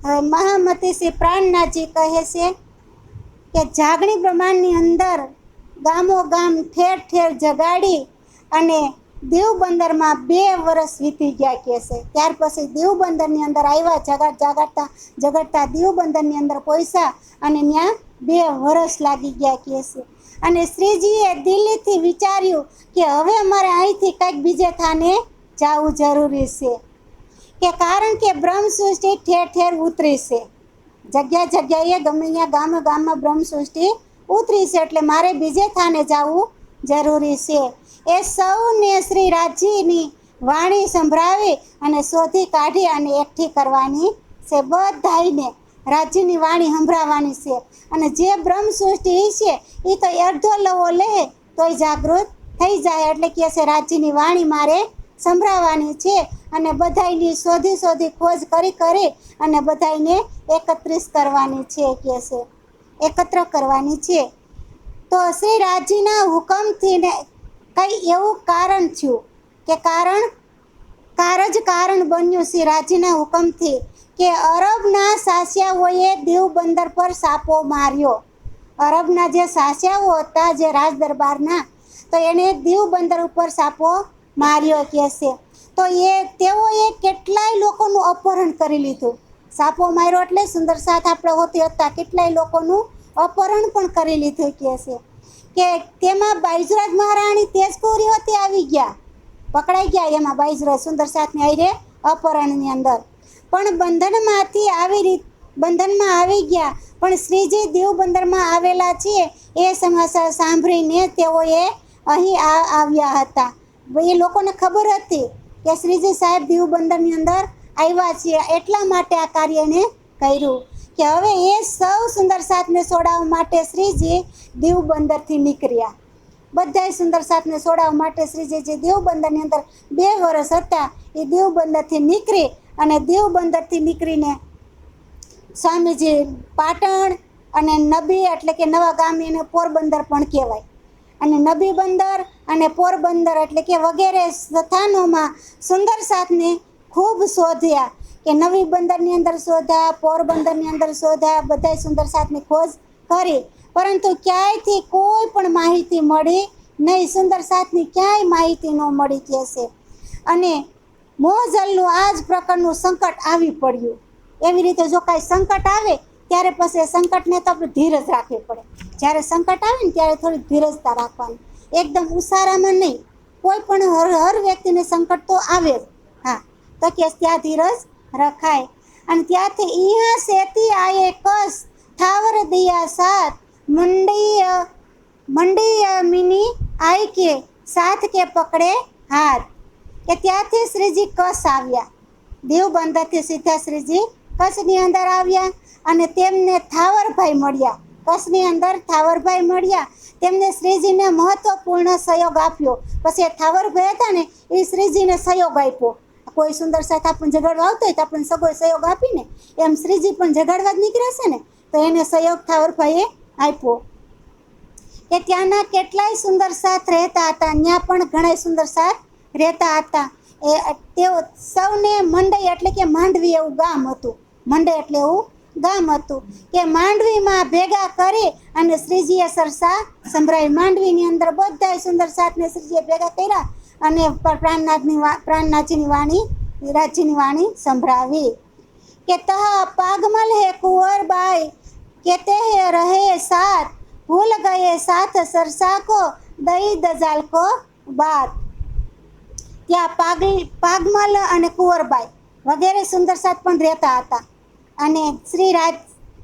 મહામતી શ્રી પ્રાણનાથજી કહે છે કે જાગણી બ્રહ્માંડની અંદર ગામો ગામ ઠેર ઠેર જગાડી અને દીવ બંદરમાં 2 વર્ષ વીતી ગયા કહે છે. ત્યાર પછી દીવ બંદરની અંદર આવ્યા, જગાડતા દીવ બંદરની અંદર પહોંચ્યા અને ત્યાં 2 વર્ષ લાગી ગયા કહે છે. અને શ્રીજીએ દિલ્હીથી વિચાર્યું કે હવે મારે અહીંથી કંઈક બીજે થાને જવું જરૂરી છે, કે કારણ કે બ્રહ્મ સૃષ્ટિ ઠેર ઠેર ઉતરી છે, જગ્યા જગ્યાએ ગમે ત્યાં ગામમાં બ્રહ્મ સૃષ્ટિ ઉતરી છે, એટલે મારે બીજે થાને જવું જરૂરી છે. એ સૌને શ્રી રાજજીની વાણી સંભળાવી અને શોધી કાઢી અને એકઠી કરવાની છે. બધાઈને રાજજીની વાણી સંભળાવવાની છે. અને જે બ્રહ્મ સૃષ્ટિ છે એ તો અડધો લવો લે તોય જાગૃત થઈ જાય. એટલે કહે છે રાજજીની વાણી મારે સંભળાવવાની છે અને બધાયની શોધી ખોજ કરી અને બધાયને એકત્રિત કરવાની છે, કહે છે એકત્ર કરવાની છે. તો શ્રી રાજજીના હુકમથી ને કંઈ એવું કારણ થયું કે કારણ બન્યું શ્રી રાજજીના હુકમથી કે અરબના શાસ્યાઓએ દીવ બંદર પર સાપો માર્યો. અરબના જે શાસ્યાઓ હતા, જે રાજ દરબારના, તો એને દીવ બંદર ઉપર સાપો માર્યો કહે છે. તો તેઓએ કેટલાય લોકોનું અપહરણ કરી લીધું. સાપો માર્યો એટલે સુંદર સાથ આપણે હોતી હતા, કેટલાય લોકોનું અપહરણ પણ કરી લીધું કહે છે. કે તેમાં બાઈજરાજ મહારાણી તેજપુરી હોતી આવી ગયા, પકડાઈ ગયા એમાં બાઈજરાજ સુંદર સાથની આયરે અપહરણની અંદર. પણ બંધનમાં આવી ગયા. પણ શ્રીજી દીવ બંદરમાં આવેલા છે એ સમાચાર સાંભળીને તેઓએ અહીં આવ્યા હતા. એ લોકોને ખબર હતી કે શ્રીજી સાહેબ દીવ બંદરની અંદર આવ્યા છીએ, એટલા માટે આ કાર્યને કર્યું કે હવે એ સૌ સુંદર સાથને છોડાવવા માટે શ્રીજી દીવ બંદરથી નીકળ્યા. બધાય સુંદર સાથને છોડાવવા માટે શ્રીજી જે દીવ બંદરની અંદર 2 વર્ષ હતા એ દીવ બંદરથી નીકળી અને દીવ બંદરથી નીકળીને સ્વામીજી પાટણ અને નબી એટલે કે નવા ગામ, એને પોરબંદર પણ કહેવાય, અને નબી બંદર અને પોરબંદર એટલે કે વગેરે સ્થાનોમાં સુંદર સાથને ખૂબ શોધ્યા. કે નવી બંદરની અંદર શોધ્યા, પોરબંદરની અંદર શોધ્યા, બધાય સુંદર સાથની ખોજ કરી, પરંતુ ક્યાંયથી કોઈ પણ માહિતી મળી નહીં. સુંદર સાથની ક્યાંય માહિતી ન મળી કહે છે. અને મોહજલનું આ જ પ્રકારનું સંકટ આવી પડ્યું. એવી રીતે જો કાંઈ સંકટ આવે ત્યારે પછી એ સંકટને તો આપણે ધીરજ રાખવી પડે. જ્યારે સંકટ આવે ને ત્યારે થોડી ધીરજતા રાખવાની, એકદમ ઉસારામાં નહીં. કોઈ પણ હર વ્યક્તિને સંકટ તો આવે જ, હા, તો કે ત્યાં ધીરજ રખાય. અને ત્યાંથી અહીંયા સેતી આયે કસ થાવર દિયા સાથ મંડી મિની આઈ કે સાથ કે પકડે હાથ. કે ત્યાંથી શ્રીજી કચ્છ આવ્યા, દીવ બંદરથી સીધા શ્રીજી કચ્છની અંદર આવ્યા અને તેમને થાવરભાઈ મળ્યા. કચ્છની અંદર થાવરભાઈ મળ્યા, તેમને શ્રીજીને મહત્વપૂર્ણ સહયોગ આપ્યો. પછી એ થાવરભાઈ હતા ને એ શ્રીજીને સહયોગ આપ્યો. કોઈ સુંદર સાથ આપણને જગાડવા આવતો હોય તો આપણને સગો સહયોગ આપીને એમ શ્રીજી પણ જગાડવા જ નીકળે છે ને, તો એને સહયોગ થાવરભાઈએ આપ્યો. કે ત્યાંના કેટલાય સુંદર સાથ રહેતા હતા, ત્યાં પણ ઘણા સુંદર સાથ રહેતા હતા. તેઓ સૌને મંડઈ એટલે કે માંડવી એવું ગામ હતું. મંડઈ એટલે એવું ગામ હતું કે માંડવીમાં ભેગા કરી અને શ્રીજીએ સરસા સંભળાવી. માંડવીની અંદર બધાય સુંદર સાથને શ્રીજીએ ભેગા કર્યા અને પ્રાણનાથજીની વાણી, રાજજીની વાણી સંભળાવી. કે તહ પાગમલ હે કુંવરબાઈ કેતે રહે સાથ, ભૂલ ગયે સાથ સરસા કો દઈ દજાલ કો બાત. ત્યાં પાગમલ અને કુંવરબાઈ વગેરે સુંદર સાથ પણ રહેતા હતા. અને શ્રી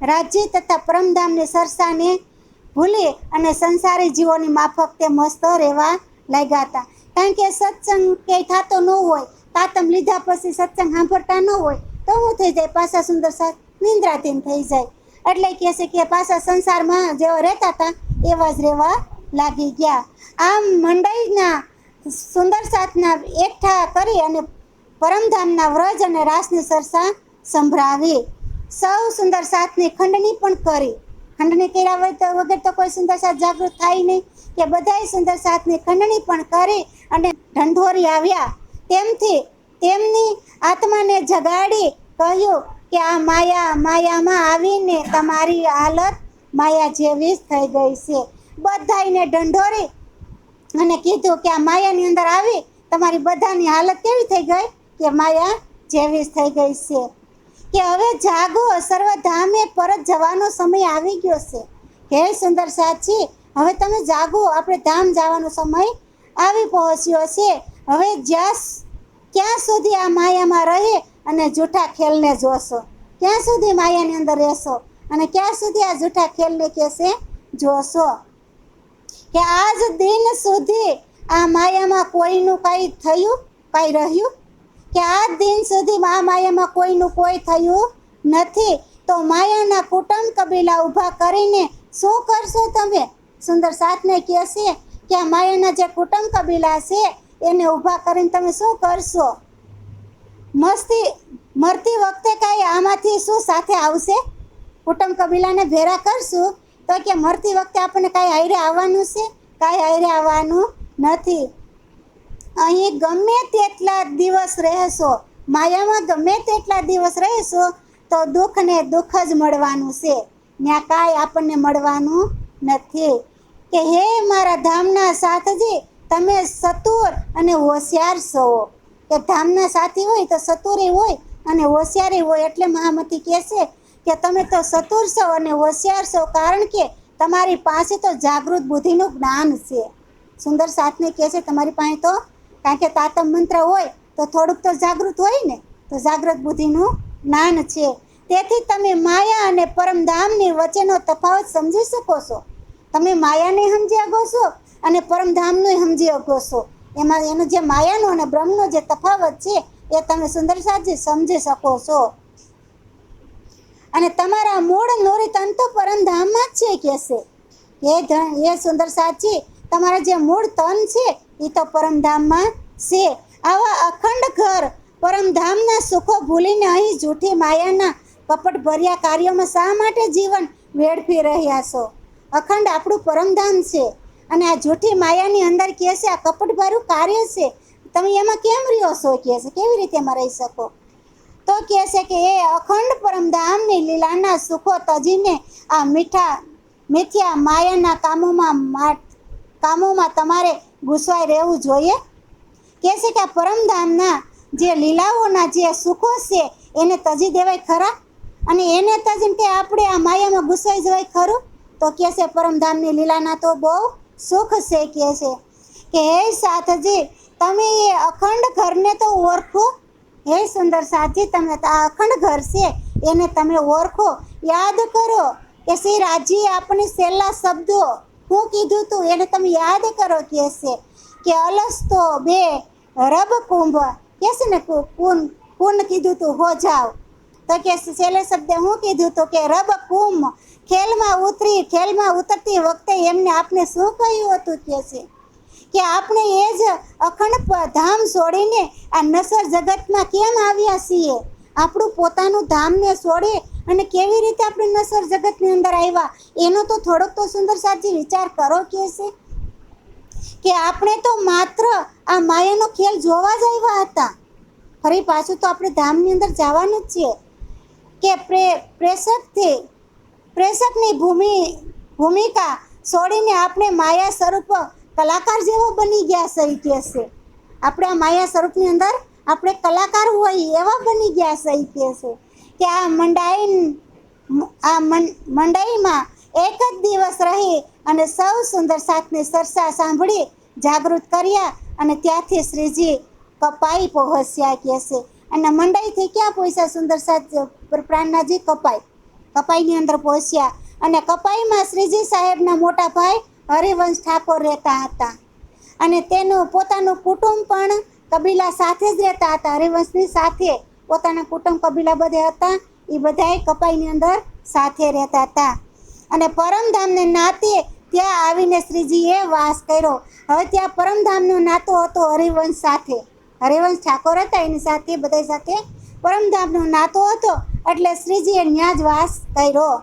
રાજજી તથા પરમધામની સરસાને ભૂલી અને સંસારી જીવોની માફક તે મસ્ત રહેવા લાગ્યા હતા. કારણ કે સત્સંગ ક્યાંય થતો ન હોય, તાતમ લીધા પછી સત્સંગ સાંભળતા ન હોય તો શું થઈ જાય, પાછા સુંદર સાથ નિંદ્રાધીન થઈ જાય. એટલે કહે છે કે પાછા સંસારમાં જેવા રહેતા હતા એવા જ રહેવા લાગી ગયા. આમ મંડળીના સુંદર સાથના એકઠા કરી અને પરમધામના વ્રજ અને રાસની સરસા સંભળાવી. સૌ સુંદર સાથની ખંડની પણ કરી. ખંડની કર્યા હોય તો વગર તો કોઈ સુંદર સાથ જાગૃત થાય નહીં, કે બધાય સુંદર સાથની ખંડની પણ કરી અને ઢંઢોરી આવ્યા. તેમની આત્માને જગાડી કહ્યું કે આ માયામાં આવીને તમારી હાલત માયા જેવી જ થઈ ગઈ છે. બધાયને ઢંઢોરી અને કીધું કે આ માયાની અંદર આવી તમારી બધાની હાલત કેવી થઈ ગઈ કે માયા જેવી જ થઈ ગઈ છે. કે હવે જાગો, સર્વધામે પરત જવાનો સમય આવી ગયો છે. હે સુંદર સાચી, હવે તમે જાગો, આપણે ધામ જવાનો સમય આવી પહોંચ્યો છે. હવે ક્યાં સુધી આ માયામાં રહે અને જૂઠા ખેલને જોશો? ક્યાં સુધી માયાની અંદર રહેશો અને ક્યાં સુધી આ જૂઠા ખેલને કહેશે જોશો? કે આજ દિન સુધી આ માયામાં કોઈનું કાંઈ થયું, કાંઈ રહ્યું? કે આ દિન સુધી આ માયામાં કોઈનું કોઈ થયું નથી. તો માયાના કુટુંબ કબીલા ઊભા કરીને શું કરશો તમે? સુંદર સાતને કહેશે કે આ માયાના જે કુટુંબ કબીલા છે એને ઊભા કરીને તમે શું કરશો? મરતી વખતે કાંઈ આમાંથી શું સાથે આવશે? કુટુંબ કબીલાને ભેરા કરશું તો કે મરતી વખતે આપણને કાંઈ હારે આવવાનું છે? કાંઈ હારે આવવાનું નથી. અહીં ગમે તેટલા દિવસ રહેશો, માયામાં ગમે તેટલા દિવસ રહેશો તો દુઃખને દુઃખ જ મળવાનું છે, ત્યાં કાંઈ આપણને મળવાનું નથી. કે હે મારા ધામના સાથજી, તમે સતુર અને હોશિયાર છો. કે ધામના સાથી હોય તો સતુરી હોય અને હોશિયારી હોય. એટલે મહામતી કહેશે કે તમે તો સતુર છો અને હોશિયાર છો, કારણ કે તમારી પાસે તો જાગૃત બુદ્ધિનું જ્ઞાન છે. સુંદર સાતને કહેશે તમારી પાસે તો, કારણ કે તાતમ મંત્ર હોય તો થોડુંક તો જાગૃત હોય ને, તો જાગૃત બુદ્ધિનું જ્ઞાન છે. તેથી તમે માયા અને પરમધામની વચ્ચેનો તફાવત સમજી શકો છો. તમે માયાને સમજી શકો છો અને પરમધામને સમજી શકો છો. એમાં એનો જે માયાનો અને બ્રહ્મનો જે તફાવત છે એ તમે સુંદર સાજી સમજી શકો છો. અને તમારા મૂળ નોરિતન તો પરમધામમાં જ છે કહેશે. એ સુંદર સાચી, તમારા જે મૂળ તન છે એ તો પરમધામમાં છે. આવા અખંડ ઘર પરમધામના સુખો ભૂલીને અહીં જૂઠી માયાના કપટ ભર્યા કાર્યોમાં શા માટે જીવન વેડફી રહ્યા છો? અખંડ આપણું પરમધામ છે અને આ જૂઠી માયાની અંદર કહે છે આ કપટભર્યું કાર્ય છે, તમે એમાં કેમ રહ્યો છો? કહે છે કેવી રીતે એમાં રહી શકો? તો કહે છે કે એ અખંડ પરમધામની લીલાના સુખો તજીને આ મિથ્યા માયાના કામોમાં તમારે ઘૂસવાઈ રહેવું જોઈએ. કહે છે કે આ પરમધામના જે લીલાઓના જે સુખો છે એને તજી દેવાય ખરા? અને એને તજીને કે આપણે આ માયામાં ઘૂસવાઈ જવાય ખરું? તો કહે છે પરમધામની લીલાના તો બહુ સુખ છે. કહે છે કે હે સાથજી, તમે એ અખંડ ઘરને તો ઓળખો. હે સુંદર સાથી, તમે આ અખંડ ઘર છે એને તમે ઓળખો, યાદ કરો કે શ્રી રાજીએ આપણે છેલ્લા શબ્દો શું કીધું હતું એને તમે યાદ કરો. કહે છે કે અલસ્તો બે રબ કુંભ, કહે છે ને કુન કીધું તું હો જાવ. તો કે છેલ્લે શબ્દ શું કીધું હતું કે રબ કુંભ, ખેલમાં ઉતરતી વખતે એમને આપણે શું કહ્યું હતું? કહે છે કે આપણે એ જ અખંડ ધામ છોડીને આ નસર જગતમાં કેમ આવ્યા છીએ? આપણું પોતાનું ધામને છોડી અને કેવી રીતે આપણે નસર જગતની અંદર આવ્યા એનો તો થોડોક તો સુંદર સાચી વિચાર કરો. કહે છે કે આપણે તો માત્ર આ માયાનો ખેલ જોવા જ આવ્યા હતા, ફરી પાછું તો આપણે ધામની અંદર જવાનું જ છે. કે પ્રેષકની ભૂમિકા છોડીને આપણે માયા સ્વરૂપ કલાકાર જેવો બની ગયા છે. કહે છે આપણે આ માયા સ્વરૂપની અંદર આપણે કલાકાર હોય એવા બની ગયા છે. કહે છે કે આ મંડળીમાં એક જ દિવસ રહી અને સૌ સુંદર સાથની ચર્ચા સાંભળી જાગૃત કર્યા અને ત્યાંથી શ્રીજી કપાઈ પહોંચ્યા. કહે છે અને મંડળીથી ક્યાં પહોંચ્યા? સુંદર સાથ પ્રાણનાજી કપાઈની અંદર પહોંચ્યા. અને કપાઈમાં શ્રીજી સાહેબના મોટા ભાઈ હરિવંશ ઠાકોર રહેતા હતા અને તેનું પોતાનું કુટુંબ પણ કબીલા સાથે જ રહેતા હતા. હરિવંશની સાથે પોતાના કુટુંબ કબીલા બધે હતા, એ બધાએ કપાઈની અંદર સાથે રહેતા હતા. અને પરમધામને નાતે ત્યાં આવીને શ્રીજીએ વાસ કર્યો. હવે ત્યાં પરમધામનો નાતો હતો હરિવંશ સાથે. હરિવંશ ઠાકોર હતા એની સાથે બધા સાથે પરમધામનો નાતો હતો એટલે શ્રીજીએ ત્યાં જ વાસ કર્યો.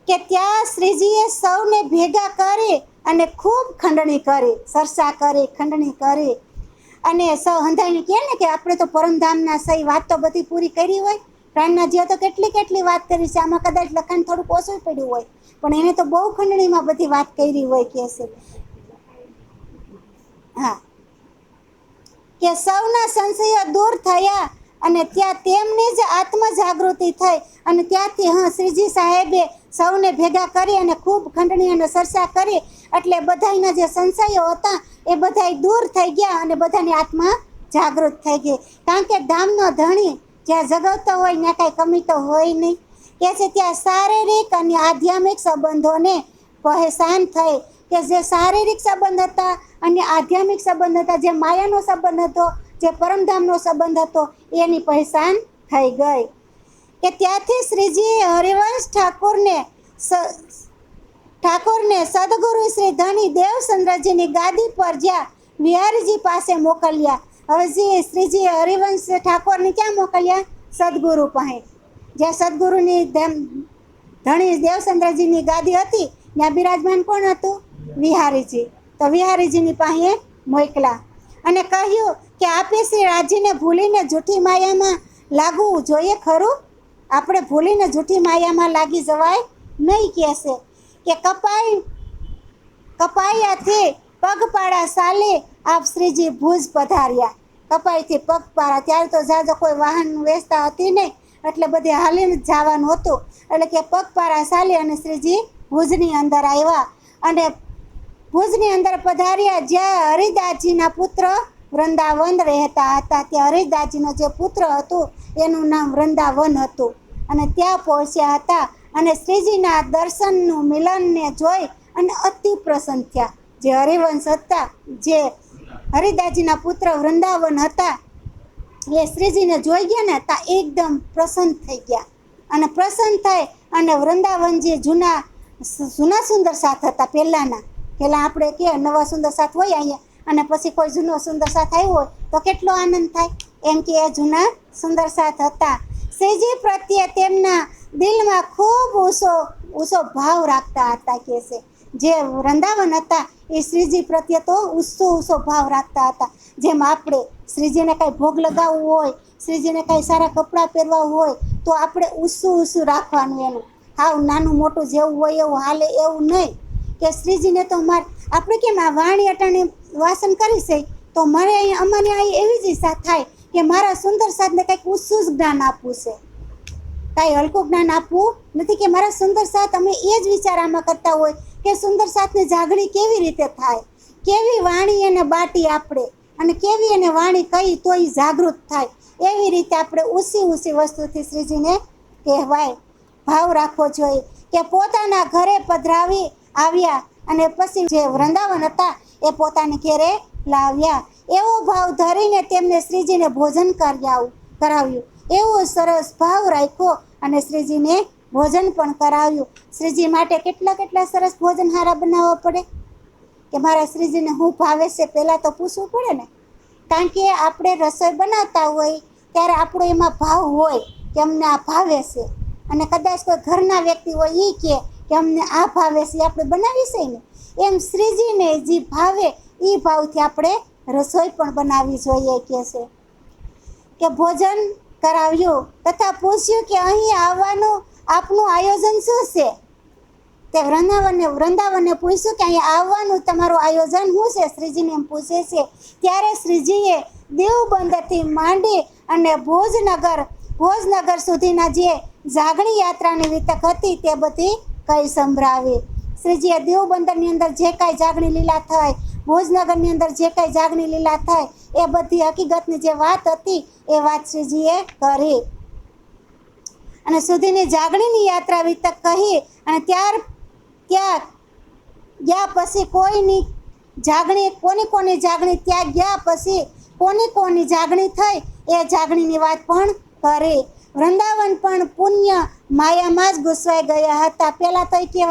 કે ત્યાં શ્રીજીએ સૌને ભેગા કરી અને ખૂબ ખંડણી કરી, ચર્ચા કરી, ખંડણી કરી અને સૌ હંધાઈને કહે ને કે આપણે તો પરમધામના સહી વાત તો બધી પૂરી કરી હોય પ્રાણનાથ જીએ તો કેટલી વાત કરી છે. આમાં કદાચ લખાણ થોડુંક ઓછું પડ્યું હોય, પણ એને તો બહુ ખંડણીમાં બધી વાત કરી હોય કે છે. હા, કે સૌના સંશયો દૂર થયા અને ત્યાં તેમની જ આત્મ જાગૃતિ થઈ અને ત્યાંથી શ્રીજી સાહેબે સૌને ભેગા કરી અને ખૂબ ખંડણી અને ચર્ચા કરી, એટલે બધાના જે સંશયો હતા એ બધાય દૂર થઈ ગયા અને બધાની આત્મા જાગૃત થઈ ગઈ. કારણ કે ધામનો ધણી જ્યાં જગવતો હોય ત્યાં કાંઈ કમી તો હોય નહીં. કે છે ત્યાં શારીરિક અને આધ્યાત્મિક સંબંધોને પહેચાન થઈ, કે જે શારીરિક સંબંધ હતા અને આધ્યાત્મિક સંબંધ હતા, જે માયાનો સંબંધ હતો, જે પરમધામનો સંબંધ હતો, એની પહેચાન થઈ ગઈ. કે ત્યાંથી શ્રીજી હરિવંશ ઠાકોરને સદગુરુ શ્રી ધણી દેવચંદ્રજીની ગાદી પર જ્યાં વિહારીજી પાસે મોકલ્યા. હવે શ્રીજી હરિવંશ ઠાકોરને ક્યાં મોકલ્યા? સદગુરુ પાસે. જ્યાં સદગુરુની ધણી દેવચંદ્રજીની ગાદી હતી ત્યાં બિરાજમાન કોણ હતું? વિહારીજી. તો વિહારીજીની પાસે મોકલા અને કહ્યું કે આપે શ્રી રાજીને ભૂલીને જૂઠી માયામાં લાગવું જોઈએ ખરું? આપણે ભૂલીને જૂઠી માયામાં લાગી જવાય નહીં. કહેશે કે કપાયાથી પગપાળા ચાલી આપ શ્રીજી ભુજ પધાર્યા. કપાઈથી પગપાળા, ત્યારે તો જાજો કોઈ વાહન વેચતા હતી નહીં, એટલે બધે હાલીને જ જવાનું હતું. એટલે કે પગપાળા ચાલી અને શ્રીજી ભુજની અંદર આવ્યા અને ભુજની અંદર પધાર્યા, જ્યાં હરિદાસજીના પુત્ર વૃંદાવન રહેતા હતા. ત્યાં હરિદાસજીનો જે પુત્ર હતું એનું નામ વૃંદાવન હતું અને ત્યાં પહોંચ્યા હતા અને શ્રીજીના દર્શનનું મિલનને જોઈ અને અતિ પ્રસન્ન થયા. જે હરિવંશ હતા, જે હરિદાસજીના પુત્ર વૃંદાવન હતા, એ શ્રીજીને જોઈ ગયા ને ત્યાં એકદમ પ્રસન્ન થઈ ગયા અને પ્રસન્ન થઈ અને વૃંદાવનજી જૂના સુંદર સાથ હતા. પહેલાં આપણે કે નવા સુંદર સાથ હોય અહીંયા અને પછી કોઈ જૂનો સુંદર સાથ આવ્યો હોય તો કેટલો આનંદ થાય, એમ કે એ જૂના સુંદર સાથ હતા. શ્રીજી પ્રત્યે તેમના દિલમાં ખૂબ ઊંચો ભાવ રાખતા હતા. કે છે જે વૃંદાવન હતા એ શ્રીજી પ્રત્યે તો ઊંચો ભાવ રાખતા હતા. જેમ આપણે શ્રીજીને કાંઈ ભોગ લગાવવું હોય, શ્રીજીને કાંઈ સારા કપડાં પહેરવા હોય તો આપણે ઊંચું રાખવાનું. એનું હાવ નાનું મોટું જેવું હોય એવું હાલે એવું નહીં. કે શ્રીજીને તો આપણે કેમ આ વાણી અટાણે વાસન કરી છે તો અમારે અહીં એવી જ ઈચ્છા થાય કે મારા સુંદર સાથને કંઈક ઊંચું જ જ્ઞાન આપવું છે, કાંઈ હલકું જ્ઞાન આપવું નથી. કે મારા સુંદર સાથ અમે એ જ વિચારામાં કરતા હોય કે સુંદર સાથની જાગણી કેવી રીતે થાય, કેવી વાણી એને બાટી આપણે અને કેવી એને વાણી કહી તો એ જાગૃત થાય. એવી રીતે આપણે ઊંચી વસ્તુથી શ્રીજીને કહેવાય, ભાવ રાખવો જોઈએ. કે પોતાના ઘરે પધરાવી આવ્યા અને પછી જે વૃંદાવન હતા એ પોતાને ઘેરે લાવ્યા. એવો ભાવ ધરીને તેમને શ્રીજીને ભોજન કરાવ્યું. એવો સરસ ભાવ રાખ્યો અને શ્રીજીને ભોજન પણ કરાવ્યું. શ્રીજી માટે કેટલા સરસ ભોજન હારા બનાવવા પડે. કે મારા શ્રીજીને શું ભાવે છે પહેલાં તો પૂછવું પડે ને. કારણ કે આપણે રસોઈ બનાવતા હોય ત્યારે આપણો એમાં ભાવ હોય કે અમને આ ભાવે છે, અને કદાચ કોઈ ઘરના વ્યક્તિ હોય એ કે અમને આ ભાવે છે, આપણે બનાવી છે ને. એમ શ્રીજીને જે ભાવે એ ભાવથી આપણે રસોઈ પણ બનાવવી જોઈએ. કે છે કે ભોજન કરાવ્યું તથા પૂછ્યું કે અહીં આવવાનું આપનું આયોજન શું છે? તે વૃંદાવનને પૂછ્યું કે અહીંયા આવવાનું તમારું આયોજન શું છે? શ્રીજીને એમ પૂછે છે. ત્યારે શ્રીજીએ દેવબંદરથી માંડી અને ભોજનગર સુધીના જે જાગણી યાત્રાની વિતક હતી તે બધી કઈ સંભળાવી. શ્રીજીએ દેવબંદરની અંદર જે કાંઈ જાગણી લીલા થઈ, ભોજનગરની અંદર જે કાંઈ જાગણી લીલા થઈ, એ બધી હકીકતની જે વાત હતી એ વાત શ્રીજીએ કરી અને સુધીની જાગણીની યાત્રા વિતક કહી. અને ત્યાં ગયા પછી કોની જાગણી ત્યાં ગયા પછી કોની જાગણી થઈ એ જાગણીની વાત પણ કરી. વૃંદાવન પણ પુણ્ય માયામાં જ ઘૂસવાઈ ગયા હતા. પહેલાં તો કે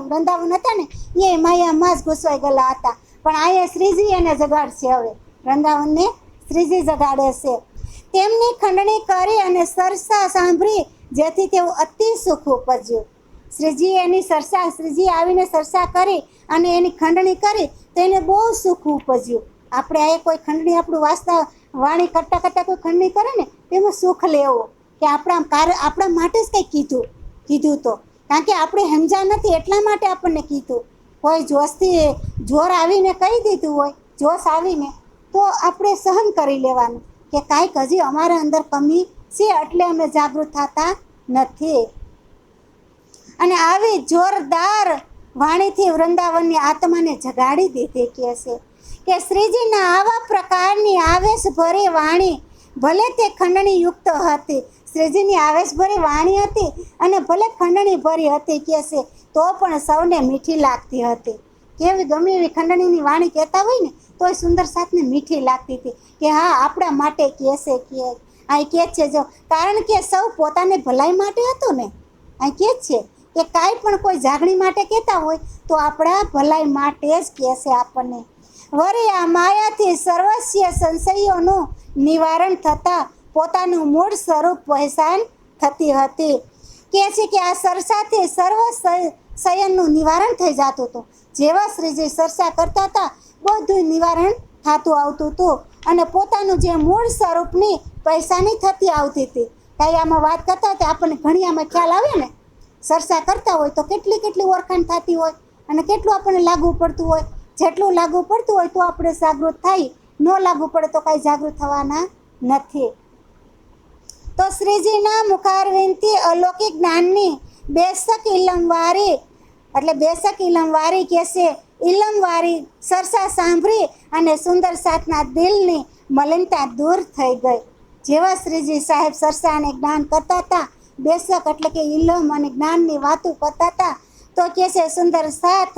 વૃંદાવન હતા ને એ માયામાં જ ઘૂસવાઈ ગયેલા હતા, પણ અહીંયા શ્રીજી એને જગાડશે. હવે વૃંદાવનને શ્રીજી જગાડે છે. તેમની ખંડણી કરી અને સરસા સાંભળી જેથી તેવું અતિ સુખ ઉપજ્યું. શ્રીજી આવીને સરસા કરી અને એની ખંડણી કરી તો એને બહુ સુખ ઉપજ્યું. આપણે આ કોઈ ખંડણી આપણું વાંચતા વાણી કરતાં કોઈ ખંડણી કરે ને તેમાં સુખ લેવું કે આપણા માટે જ કંઈક કીધું તો, કારણ કે આપણે સમજા નથી એટલા માટે આપણને કીધું. કોઈ જોર આવીને કહી દીધું હોય, જોશ આવીને, તો આપણે સહન કરી લેવાનું કે કાંઈક હજી અમારા અંદર કમી છે એટલે અમે જાગૃત થતા નથી. અને આવી જોરદાર વાણીથી વૃંદાવનની આત્માને જગાડી દીધી કહે છે કે શ્રીજીના આવા પ્રકારની આવેશભરી વાણી ભલે તે ખંડણી યુક્ત હતી, શ્રીજીની આવેશભરી વાણી હતી અને ભલે ખંડણી ભરી હતી કહે છે, તો પણ સૌને મીઠી લાગતી હતી. કેવી ગમે એવી ખંડણીની વાણી કહેતા હોય ને તોય સુંદર સાથને મીઠી લાગતી હતી કે હા આપણા માટે કહેશે કે આ કહે છે. જો કારણ કે સૌ પોતાને ભલાઈ માટે હતું ને, આ કહે છે કે કાંઈ પણ કોઈ જાગણી માટે કહેતા હોય તો આપણા ભલાઈ માટે જ કહેશે આપણને. વળી આ માયાથી સર્વસ્ય સંશયોનું નિવારણ થતાં પોતાનું મૂળ સ્વરૂપ પહેચાન થતી હતી. કહે છે કે આ સરસાથી સર્વ શયનનું નિવારણ થઈ જતું હતું. જેવા શ્રીજી સરસા કરતા હતા બધું નિવારણ થતું આવતું હતું અને પોતાનું જે મૂળ સ્વરૂપની પહેચાની થતી આવતી હતી. કાંઈ આમાં વાત કરતા હતા આપણને ઘણી આમાં ખ્યાલ આવે ને, સરસા કરતા હોય તો કેટલી ઓળખાણ થતી હોય અને કેટલું આપણને લાગુ પડતું હોય. જેટલું લાગુ પડતું હોય તો આપણે જાગૃત થાય, ન લાગુ પડે તો કાંઈ જાગૃત થવાના નથી. તો શ્રીજીના મુખારવિંદથી અલૌકિક જ્ઞાનની બેશક ઇલમવારી એટલે બેશક ઇલમવારી કહેશે, ઇલમવારી સરસા સાંભળી અને સુંદર સાથના દિલની મલિનતા દૂર થઈ ગઈ. જેવા શ્રીજી સાહેબ સરસા અને જ્ઞાન કરતા હતા, બેશક એટલે કે ઇલમ અને જ્ઞાનની વાતો કરતા હતા, તો કહે છે સુંદર સાથ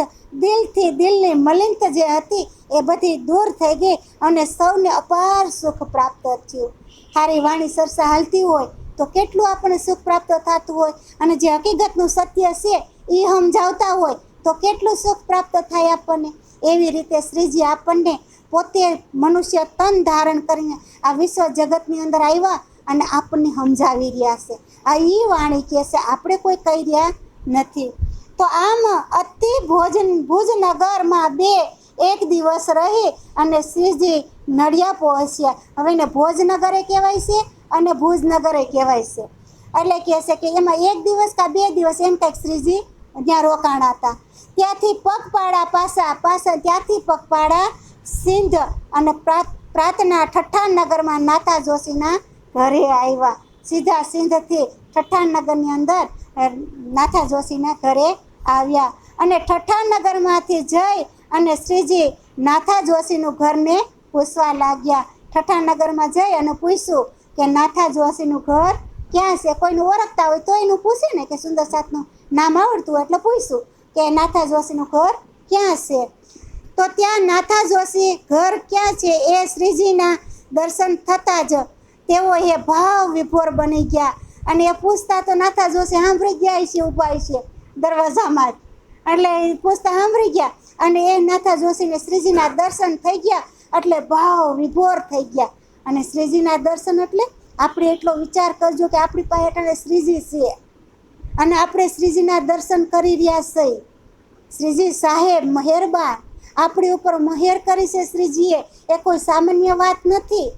દિલની મલિનતા જે હતી એ બધી દૂર થઈ ગઈ અને સૌને અપાર સુખ પ્રાપ્ત થયું. સારી વાણી સરસા હાલતી હોય તો કેટલું આપણને સુખ પ્રાપ્ત થતું હોય અને જે હકીકતનું સત્ય છે એ સમજાવતા હોય તો કેટલું સુખ પ્રાપ્ત થાય આપણને. એવી રીતે શ્રીજી આપણને પોતે મનુષ્ય તન ધારણ કરીને આ વિશ્વ જગતની અંદર આવ્યા અને આપણને સમજાવી રહ્યા છે. આ એ વાણી કહે છે, આપણે કોઈ કહી રહ્યા નથી. તો આમ અતિ ભુજનગરમાં એક દિવસ રહી અને શ્રીજી નડિયા પહોંચ્યા. હવે એને ભોજનગરે કહેવાય છે અને ભુજનગરે કહેવાય છે. એટલે કહે છે કે એમાં એક દિવસ કાં 2 દિવસ એમ કંઈક શ્રીજી ત્યાં રોકાણા હતા. ત્યાંથી પગપાળા પાછા ત્યાંથી પગપાળા સિંધ અને પ્રાંતના ઠઠ્ઠાનગરમાં નાથા જોશીના ઘરે આવ્યા. સીધા સિંધથી ઠઠ્ઠાનગરની અંદર નાથા જોશીના ઘરે આવ્યા અને ઠઠ્ઠાનગરમાંથી જઈ અને શ્રીજી નાથા જોશીનું ઘરને પૂછવા લાગ્યા. ઠઠ્ઠાનગરમાં જઈ અને પૂછ્યું કે નાથા જોશીનું ઘર ક્યાં છે. કોઈને ઓળખતા હોય તો એનું પૂછે ને કે સુંદર સાથનું નામ આવડતું હોય એટલે પૂછ્યું કે નાથા જોશીનું ઘર ક્યાં છે. તો ત્યાં નાથા જોશી ઘર ક્યાં છે એ શ્રીજીના દર્શન થતાં જ તેઓ એ ભાવ વિભોર બની ગયા અને એ પૂછતા તો નાથા જોશી સાંભળી ગયા છે, ઊભા છે દરવાજામાં જ. એટલે એ પૂછતા સાંભળી ગયા અને એ નાથા જોશીને શ્રીજીના દર્શન થઈ ગયા એટલે ભાવ વિભોર થઈ ગયા. અને શ્રીજીના દર્શન એટલે આપણે એટલો વિચાર કરજો કે આપણી પાસે એટલે શ્રીજી છે અને આપણે શ્રીજીના દર્શન કરી રહ્યા છીએ. શ્રીજી સાહેબ મહેરબાન આપણી ઉપર મહેર કરી છે શ્રીજીએ, એ કોઈ સામાન્ય વાત નથી.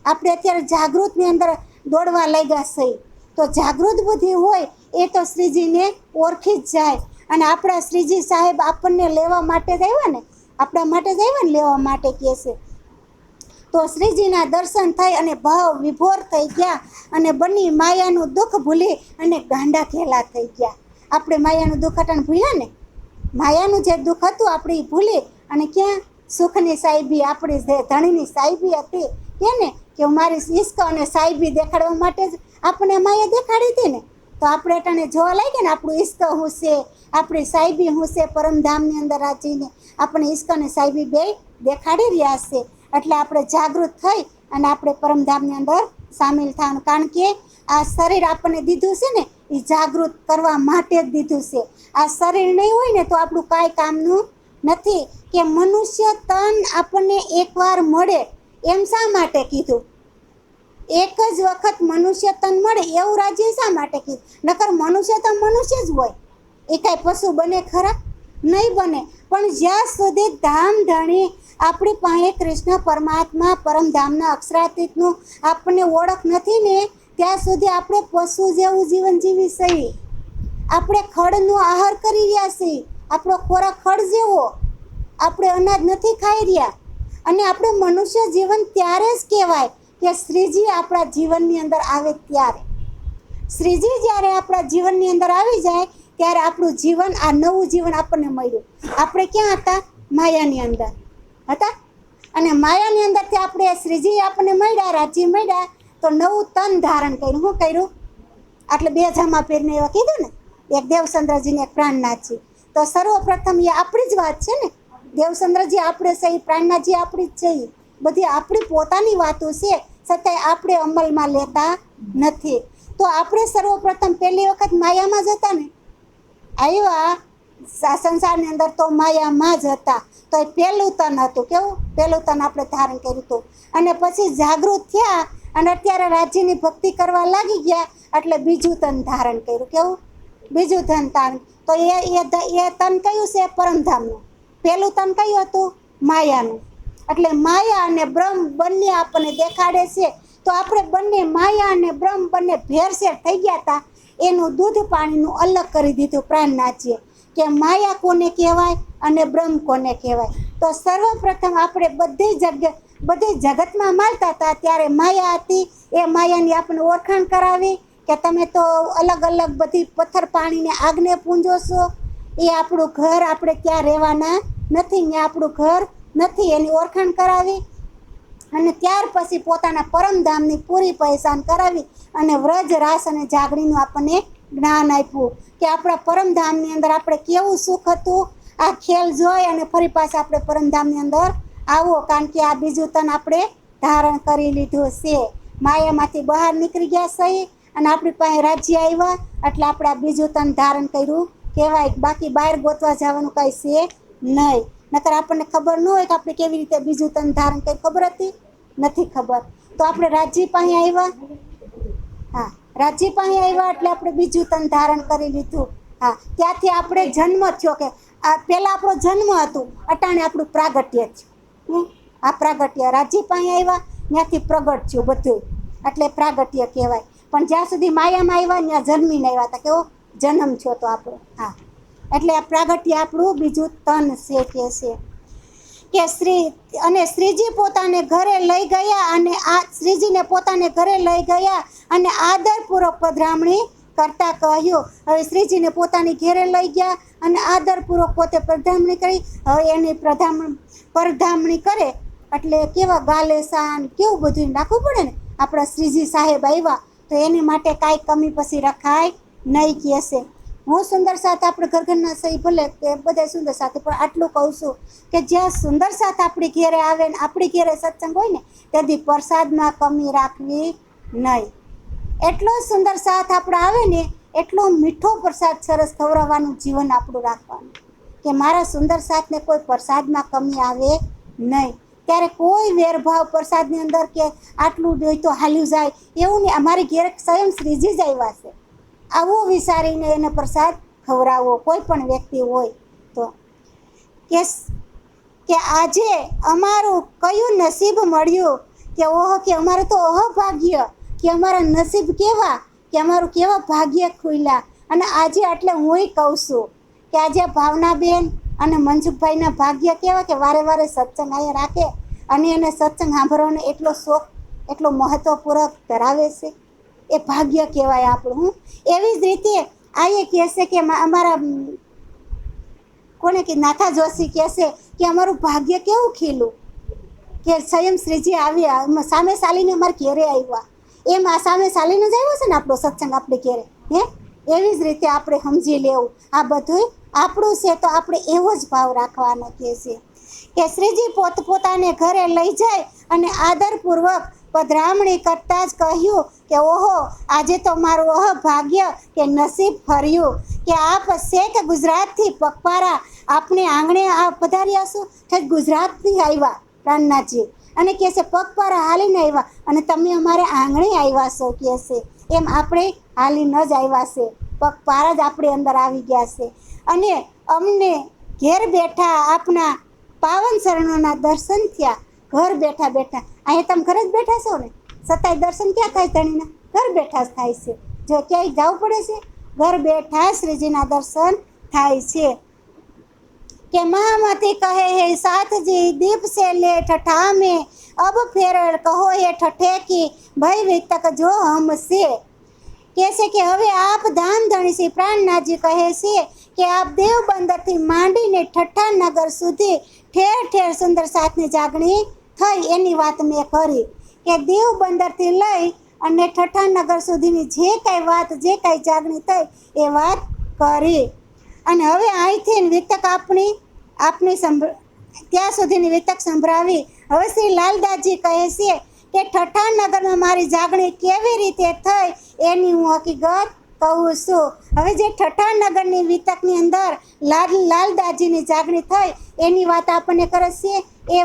આપણે અત્યારે જાગૃતની અંદર દોડવા લાગ્યા છીએ તો જાગૃત બુદ્ધિ હોય એ તો શ્રીજીને ઓળખી જ જાય. અને આપણા શ્રીજી સાહેબ આપણને લેવા માટે જ આવ્યા ને, આપણા માટે જ આવ્યા ને લેવા માટે કહે છે. તો શ્રીજીના દર્શન થઈ અને ભાવ વિભોર થઈ ગયા અને બની માયાનું દુઃખ ભૂલી અને ગાંડા ઘેલા થઈ ગયા. આપણે માયાનું દુઃખ હટાને ભૂલ્યા ને, માયાનું જે દુઃખ હતું આપણે ભૂલી અને ક્યાં સુખની સાહેબી આપણી જે ધણીની સાહેબી હતી કે કે મારી ઈશ્ક અને સાહેબી દેખાડવા માટે જ આપણે માયા દેખાડી હતી ને. તો આપણે અટાણે જોવા લાગ્યા ને આપણું ઈશ્ક શું છે, આપણી સાહેબી શું છે, પરમધામની અંદર રાજીને આપણે ઈશ્ક અને સાહેબી બે દેખાડી રહ્યા છે. એટલે આપણે જાગૃત થઈ અને આપણે પરમધામની અંદર સામેલ થવાનું. કારણ કે આ શરીર આપણને દીધું છે ને એ જાગૃત કરવા માટે જ દીધું છે. આ શરીર નહીં હોય ને તો આપણું કાંઈ કામનું નથી. કે મનુષ્ય તન આપણને એકવાર મળે એમ શા માટે કીધું? એક જ વખત મનુષ્ય તન મળે એવું રાજ્ય શા માટે કીધું? નકર મનુષ્ય તો મનુષ્ય જ હોય, એ કાંઈ પશુ બને ખરા? નહીં બને. પણ જ્યાં સુધી ધામ ધણી આપણી પાસે કૃષ્ણ પરમાત્મા પરમધામના અક્ષરાતીતનું આપણને ઓળખ નથી ને ત્યાં સુધી આપણે પશુ જેવું જીવન જીવી છીએ. આપણે ખડનો આહાર કરી રહ્યા છીએ. આપણો ખોરાક ખડ જેવો. આપણે અનાજ નથી ખાઈ રહ્યા. અને આપણે મનુષ્ય જીવન ત્યારે જ કહેવાય કે શ્રીજી આપણા જીવનની અંદર આવે ત્યારે. શ્રીજી જ્યારે આપણા જીવનની અંદર આવી જાય ત્યારે આપણું જીવન, આ નવું જીવન આપણને મળ્યું. આપણે ક્યાં હતા? માયાની અંદર હતા. અને માયાની અંદરથી આપણે શ્રીજી આપણને મળ્યા, રાજ્ય મળ્યા, તો નવું તન ધારણ કર્યું. શું કર્યું? એટલે 2 જામા પહેરીને એવા કીધું ને, એક દેવચંદ્રજીને એક પ્રાણનાથજી. તો સર્વપ્રથમ એ આપણી જ વાત છે ને. દેવચંદ્રજી આપણે છે, પ્રાણનાથજી આપણી જ છે. બધી આપણી પોતાની વાતો છે, છતાંય આપણે અમલમાં લેતા નથી. તો આપણે સર્વપ્રથમ પહેલી વખત માયામાં જ હતા ને. આવ્યા સંસારની અંદર તો માયામાં જ હતા. તો એ પહેલું તન હતું. કેવું? પહેલું તન આપણે ધારણ કર્યું હતું. અને પછી જાગૃત થયા અને અત્યારે રાજ્યની ભક્તિ કરવા લાગી ગયા એટલે બીજું તન ધારણ કર્યું. કેવું? બીજું તન ધારણ. તો એ તન કયું છે? પરમધામનું. પહેલું તન કયું હતું? માયાનું. એટલે માયા અને બ્રહ્મ બંને આપણને દેખાડે છે. તો આપણે બંને માયા અને બ્રહ્મ બંને ભેરસેર થઈ ગયા હતા. એનું દૂધ પાણીનું અલગ કરી દીધું પ્રાણનાથજીએ કે માયા કોને કહેવાય અને બ્રહ્મ કોને કહેવાય. તો સર્વપ્રથમ આપણે બધી જગતમાં માલતા હતા ત્યારે માયા હતી. એ માયાની આપણને ઓળખાણ કરાવી કે તમે તો અલગ અલગ બધી પથ્થર પાણીને આગને પૂંજો છો. એ આપણું ઘર, આપણે ત્યાં રહેવાના નથી, ત્યાં આપણું ઘર નથી. એની ઓળખાણ કરાવી અને ત્યાર પછી પોતાના પરમધામની પૂરી પહેચાન કરાવી અને વ્રજ, રાસ અને જાગરીનું આપણને જ્ઞાન આપ્યું કે આપણા પરમધામની અંદર આપણે કેવું સુખ હતું. આ ખેલ જોઈ અને ફરી પાછા આપણે પરમધામની અંદર આવો, કારણ કે આ બીજું તન આપણે ધારણ કરી લીધું છે. માયામાંથી બહાર નીકળી ગયા છીએ અને આપણી પાસે રાજ્ય આવ્યા એટલે આપણે આ બીજું તન ધારણ કર્યું કહેવાય. બાકી બહાર ગોતવા જવાનું કાંઈ છે નહીં. નકર આપણને ખબર ન હોય કે આપણે કેવી રીતે બીજું તન ધારણ કરી. ખબર હતી? નથી ખબર. તો આપણે રાજ્ય પાસે આવ્યા. હા, રાજ્ય પાસે આવ્યા એટલે આપણે બીજું તન ધારણ કરી લીધું. હા, ત્યાંથી આપણે જન્મ થયો કે આ પહેલાં આપણો જન્મ હતું, અટાણે આપણું પ્રાગટ્ય થયું. આ પ્રાગટ્ય. રાજ્ય પાસે આવ્યા ત્યાંથી પ્રગટ થયું બધું, એટલે પ્રાગટ્ય કહેવાય. પણ જ્યાં સુધી માયામાં આવ્યા ત્યાં જન્મીને આવ્યા હતા. કેવો જન્મ થયો તો આપણો. હા, એટલે આ પ્રાગટ્ય આપણું બીજું તન છે કે શ્રીજી પોતાને ઘરે લઈ ગયા અને આ શ્રીજીને પોતાને ઘરે લઈ ગયા અને આદરપૂર્વક પધરામણી કરતા કહ્યું. હવે શ્રીજીને પોતાની ઘેરે લઈ ગયા અને આદરપૂર્વક પોતે પધરામણી કરી. હવે એની પરધામણી કરે એટલે કેવા ગાલેસાન કેવું બધું નાખવું પડે ને. આપણા શ્રીજી સાહેબ આવ્યા તો એની માટે કાંઈ કમી પછી રખાય નહીં કહેશે. હું સુંદર સાથ આપણે ઘરના સહી ભલે કે બધા સુંદર સાથે, પણ આટલું કહું છું કે જ્યાં સુંદર સાથ આપણી ઘેરે આવે ને આપણી ઘેરે સત્સંગ હોય ને તેથી પ્રસાદમાં કમી રાખવી નહીં. એટલો સુંદર સાથ આપણે આવે ને એટલો મીઠો પ્રસાદ સરસ ખવડાવવાનું જીવન આપણું રાખવાનું કે મારા સુંદર સાથને કોઈ પ્રસાદમાં કમી આવે નહીં. ત્યારે કોઈ વેરભાવ પ્રસાદની અંદર કે આટલું જોઈએ તો હાલ્યું જાય એવું નહીં. અમારી ઘેર સ્વયં શ્રીજી જ આવ્યા છે આવું વિચારીને એને પ્રસાદ ખવડાવવો કોઈ પણ વ્યક્તિ હોય તો. કે આજે અમારું કયું નસીબ મળ્યું કે ઓહો, કે અમારે તો અહોભાગ્ય, કે અમારા નસીબ કેવા, કે અમારું કેવા ભાગ્ય ખુલ્યા. અને આજે એટલે હુંય કહું છું કે આજે ભાવનાબેન અને મનસુખભાઈના ભાગ્ય કેવા કે વારે વારે સત્સંગ અહીંયા રાખે અને એને સત્સંગ સાંભળવાનો એટલો શોખ, એટલો મહત્વપૂર્વક ધરાવે છે. એ ભાગ્ય કહેવાય આપણું. એવી જ રીતે આ એ કહેશે કે અમારા કોને કે નાથા જોશી કહેશે કે અમારું ભાગ્ય કેવું ખીલું કે સ્વયં શ્રીજી આવ્યા, સામે ચાલીને અમારા ઘેરે આવ્યા. એમ આ સામે ચાલીને જ આવ્યો છે ને આપણો સત્સંગ આપણે ઘેરે. એવી જ રીતે આપણે સમજી લેવું આ બધું આપણું છે. તો આપણે એવો જ ભાવ રાખવાનો કહે છે કે શ્રીજી પોતાને ઘરે લઈ જાય અને આદરપૂર્વક પધરામણી કરતાં જ કહ્યું કે ઓહો, આજે તો મારું અભાગ્ય કે નસીબ ફર્યું કે આપ શેખ ગુજરાતથી પગપારા આપને આંગણે આ પધાર્યા છો. કે ગુજરાતથી આવ્યા પ્રાણનાથજી અને કહે છે પગપારા હાલીને આવ્યા અને તમે અમારે આંગણે આવ્યા છો કહે છે. એમ આપણે હાલીને જ આવ્યા છે, પગપારા જ આપણે અંદર આવી ગયા છે. અને અમને ઘેર બેઠા આપના પાવન શરણોના દર્શન થયા. ઘર બેઠા બેઠા અહીંયા તમે ઘરે જ બેઠા છો ને, છતાંય દર્શન ક્યાં થાય ધણીના? ઘર બેઠા જ થાય છે. જો ક્યાંય જવું પડે છે, ઘર બેઠા શ્રીજીના દર્શન થાય છે. કે महामती कहे है साथ जी दीप से ले ठठा में अब फिर कहो ये ठठे की भय वितक जो हमसे કહેશે કે હવે આપ ધામ ધણીસી પ્રાણનાથજી કહે છે કે આપ દેવ બંદરથી માંડીને ઠઠ્ઠા નગર સુધી ઠેર ઠેર સુંદર સાથની જાગણી થઈ એની વાત મેં કરી. કે દેવ બંદરથી લઈ અને ઠઠ્ઠા નગર સુધીની જે કાંઈ વાત જે કાંઈ જાગણી થઈ એ વાત કરી. અને હવે અહીંથી વિતક આપની ત્યાં સુધીની વિતક સંભળાવી. હવે શ્રી લાલદાસજી કહે છે કે ઠઠ્ઠા નગરમાં મારી જાગણી કેવી રીતે થઈ એની હું હકીકત કહું છું. હવે જે ઠઠ્ઠા નગરની વિતકની અંદર લાલદાસજીની જાગણી થઈ એની વાત આપણને કરે છે. એ